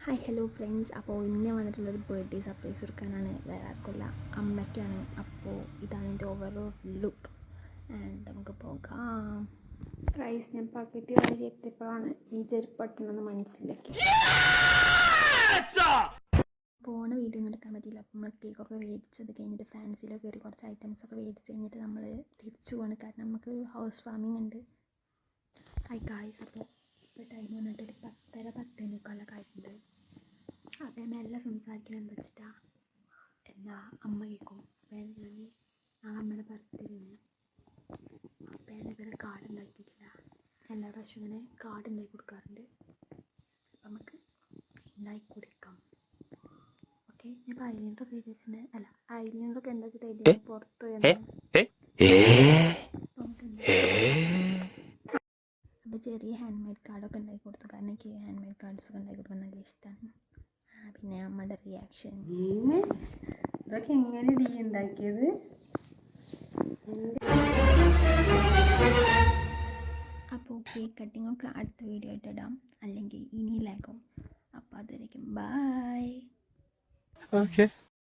Hi hello friends. അപ്പോൾ ഇന്ന് വന്നിട്ടുള്ളൊരു birthday surprise കൊടുക്കാനാണ്, വേറെ ആർക്കുമല്ല, അമ്മയ്ക്കാണ്. അപ്പോൾ ഇതാണ് എൻ്റെ ഓവറോൾ ലുക്ക്. ആൻഡ് നമുക്ക് പോകാം. ഗൈസ്, ഞാൻ പകുതി വഴി എത്തിയപ്പോഴാണ് ഈ ചെരുപ്പട്ടെന്ന് മനസ്സിലാക്കി. പോണ വീഡിയോ ഒന്നും എടുക്കാൻ പറ്റിയില്ല. അപ്പോൾ നമ്മൾ കേക്കൊക്കെ മേടിച്ചത് കഴിഞ്ഞിട്ട് ഫാൻസിയിലൊക്കെ കയറി കുറച്ച് ഐറ്റംസൊക്കെ മേടിച്ച് കഴിഞ്ഞിട്ട് നമ്മൾ തിരിച്ചു പോകണം. കാരണം നമുക്ക് ഹൗസ് വാമിംഗ് ഉണ്ട്. ഹായ് ഗൈസ്, അപ്പോൾ ഇപ്പോൾ ടൈം വന്നിട്ട് ഒരു 10:30 ആയിട്ടുണ്ട്. അപ്പോൾ മെല്ലെ സംസാരിക്കണം എന്താ വെച്ചിട്ടാ എന്താ അമ്മ കേൾക്കും. അപ്പോൾ ഞാൻ നാളെ അമ്മയുടെ ബർത്ത്ഡേന്ന് അപ്പോൾ ഞാൻ ഇവരെ കാർഡ് ഉണ്ടാക്കിയിട്ടില്ല. എല്ലാ പ്രാവശ്യം ഇങ്ങനെ കാർഡ് ഉണ്ടാക്കി കൊടുക്കാറുണ്ട്. അപ്പം നമുക്ക് ഉണ്ടാക്കി കൊടുക്കാം. ഓക്കെ, ഞാൻ ഇപ്പോൾ ഐലൈനറൊക്കെ എഴുതി വെച്ചിട്ടുണ്ട്. അല്ല, ഐലൈനറൊക്കെ എന്താ വെച്ചിട്ട് എഴുതി പുറത്ത് അപ്പോൾ ചെറിയ ഹാൻഡ് മെയ്ഡ് കാർഡൊക്കെ ഉണ്ടാക്കി കൊടുത്തു. കാരണം എനിക്ക് ഹാൻഡ് മെയ്ഡ് കാർഡ്സൊക്കെ ഉണ്ടാക്കി കൊടുക്കാൻ നല്ല ഇഷ്ടമാണ്. പിന്നെ അമ്മയുടെ റിയാക്ഷൻ ഇതൊക്കെ എങ്ങനെ ഡീ ഉണ്ടാക്കിയത്? അപ്പോൾ കേക്ക് കട്ടിങ്ങൊക്കെ അടുത്ത വീഡിയോ ആയിട്ട് ഇടാം, അല്ലെങ്കിൽ ഇനിയിലാക്കും. അപ്പോൾ അതുവരേക്കും ബൈ. Okay.